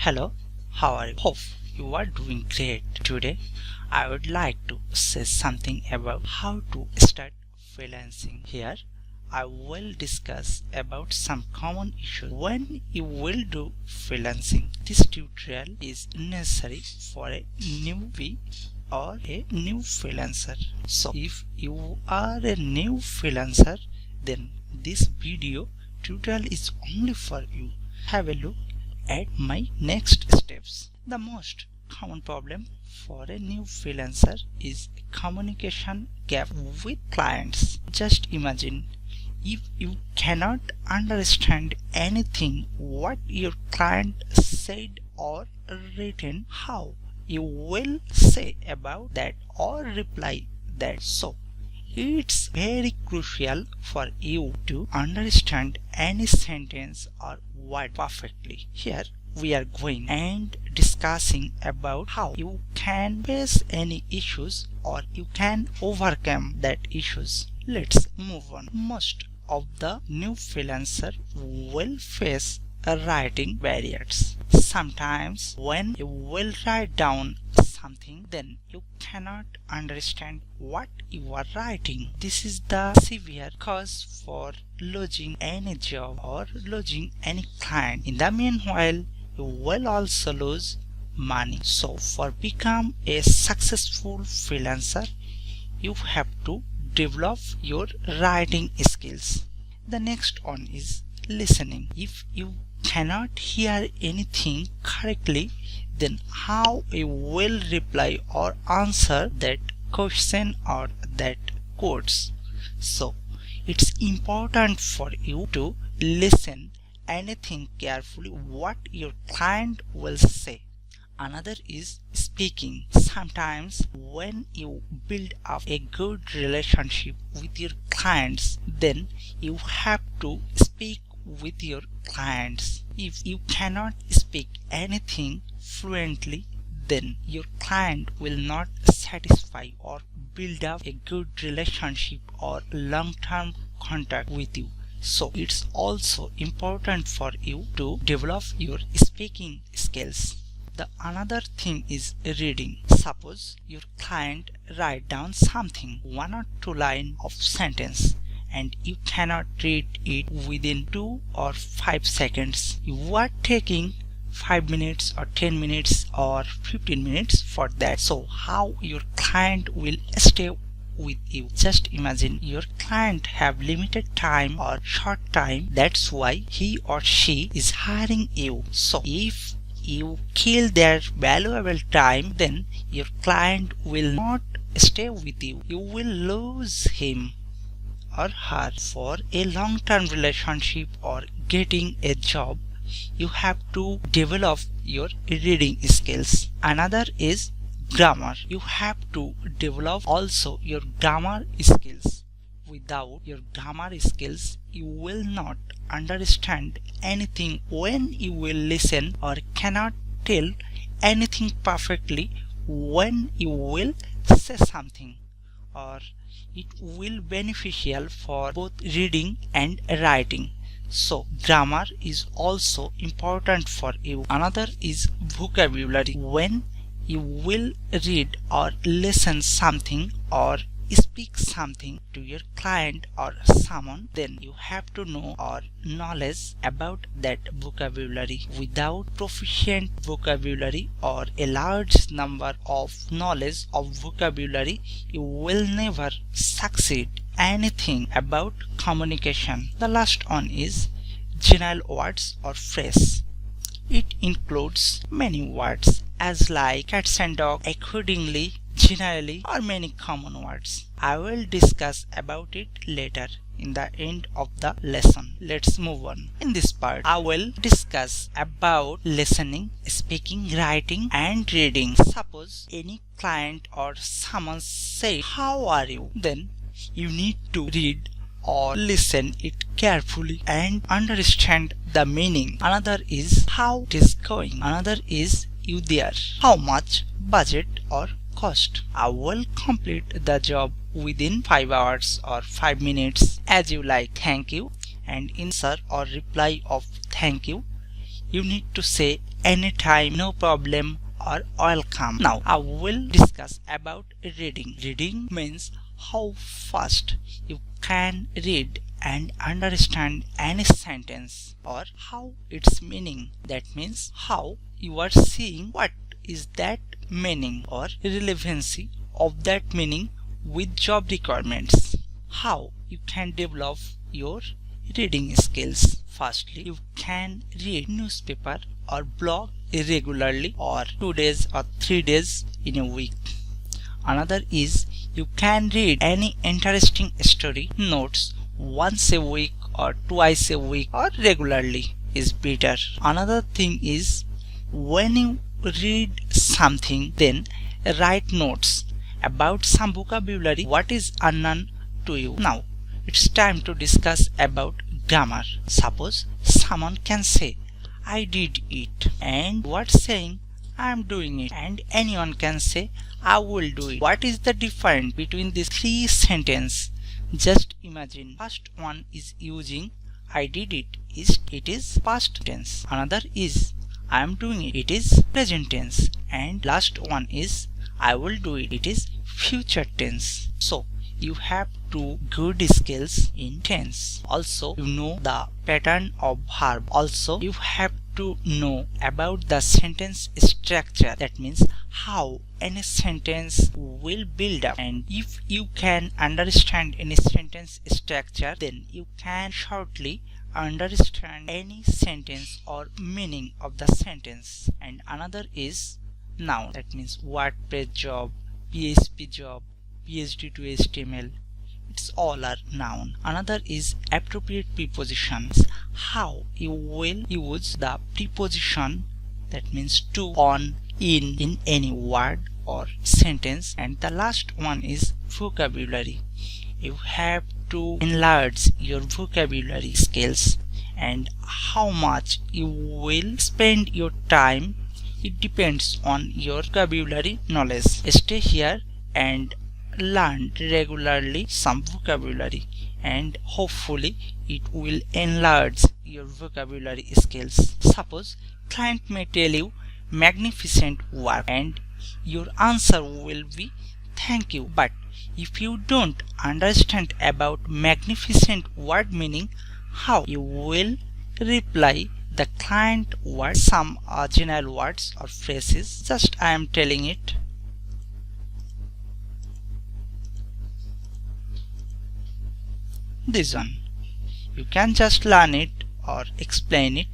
Hello, how are you? Hope you are doing great. Today, I would like to say something about how to start freelancing. Here, I will discuss about some common issues when you will do freelancing. This tutorial is necessary for a newbie or a new freelancer. So, if you are a new freelancer, then this video tutorial is only for you. Have a look at my next steps. The most common problem for a new freelancer is communication gap with clients. Just imagine if you cannot understand anything what your client said or written, how you will say about that or reply that. So it's very crucial for you to understand any sentence or word perfectly. Here we are going and discussing about how you can face any issues or you can overcome that issues. Let's move on. Most of the new freelancer will face writing barriers. Sometimes when you will write down something, then you cannot understand what you are writing. This is the severe cause for losing any job or losing any client. In the meanwhile, you will also lose money. So for become a successful freelancer, you have to develop your writing skills. The next one is listening. If you cannot hear anything correctly, then how you will reply or answer that question or that quotes. So it's important for you to listen anything carefully what your client will say. Another is speaking. Sometimes when you build up a good relationship with your clients, then you have to speak with your clients. If you cannot speak anything fluently, then your client will not satisfy or build up a good relationship or long-term contact with you. So it's also important for you to develop your speaking skills. The another thing is reading. Suppose your client write down something, 1 or 2 lines of sentence, and you cannot read it within 2 or 5 seconds. You are taking 5 minutes or 10 minutes or 15 minutes for that. So how your client will stay with you? Just imagine your client have limited time or short time. That's why he or she is hiring you. So if you kill their valuable time, then your client will not stay with you. You will lose him or her. For a long-term relationship or getting a job, you have to develop your reading skills. Another is grammar. You have to develop also your grammar skills. Without your grammar skills, you will not understand anything when you will listen or cannot tell anything perfectly when you will say something, or it will beneficial for both reading and writing. So grammar is also important for you. Another is vocabulary. When you will read or listen something or speak something to your client or someone, then you have to know or knowledge about that vocabulary. Without proficient vocabulary or a large number of knowledge of vocabulary, you will never succeed anything about communication. The last one is general words or phrase. It includes many words as like cats and dog, accordingly, generally, or many common words. I will discuss about it later in the end of the lesson. Let's move on. In this part, I will discuss about listening, speaking, writing, and reading. Suppose any client or someone say, "How are you?" Then you need to read or listen it carefully and understand the meaning. Another is how it is going. Another is you there, how much, budget or cost. I will complete the job within 5 hours or 5 minutes, as you like. Thank you, and answer or reply of thank you. you need to say anytime, no problem, or welcome. Now I will discuss about reading. Reading means how fast you can read and understand any sentence or how its meaning. That means how you are seeing what is that meaning or relevancy of that meaning with job requirements. How you can develop your reading skills. Firstly, you can read newspaper or blog regularly or 2 days or 3 days in a week. Another is you can read any interesting story notes once a week or twice a week or regularly is better. Another thing is when you read something, then write notes about some vocabulary what is unknown to you. Now it's time to discuss about grammar. Suppose someone can say I did it and what saying I am doing it, and anyone can say I will do it. What is the difference between these three sentences? Just imagine. First one is using I did it is past tense. Another is I am doing it is present tense, and last one is I will do it is future tense. So you have two good skills in tense. Also you know the pattern of verb. Also you have to know about the sentence structure. That means how any sentence will build up, and if you can understand any sentence structure, then you can shortly understand any sentence or meaning of the sentence. And another is noun. That means WordPress job, PHP job, PhD to HTML, it's all are noun. Another is appropriate prepositions. How you will use the preposition, that means to, on, in any word or sentence. And the last one is vocabulary. You have to enlarge your vocabulary skills, and how much you will spend your time, it depends on your vocabulary knowledge. Stay here and learn regularly some vocabulary, and hopefully it will enlarge your vocabulary skills. Suppose client may tell you magnificent work and your answer will be thank you, but if you don't understand about magnificent word meaning, how you will reply the client word, some general words or phrases. Just I am telling it. This one you can just learn it or explain it,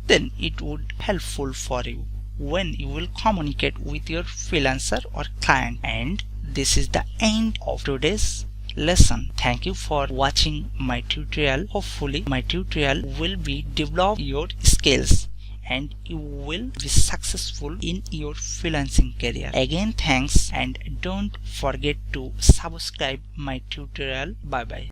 then it would helpful for you when you will communicate with your freelancer or client. And this is the end of today's lesson. Thank you for watching my tutorial. Hopefully my tutorial will be develop your skills and you will be successful in your freelancing career. Again thanks, and don't forget to subscribe my tutorial. Bye bye.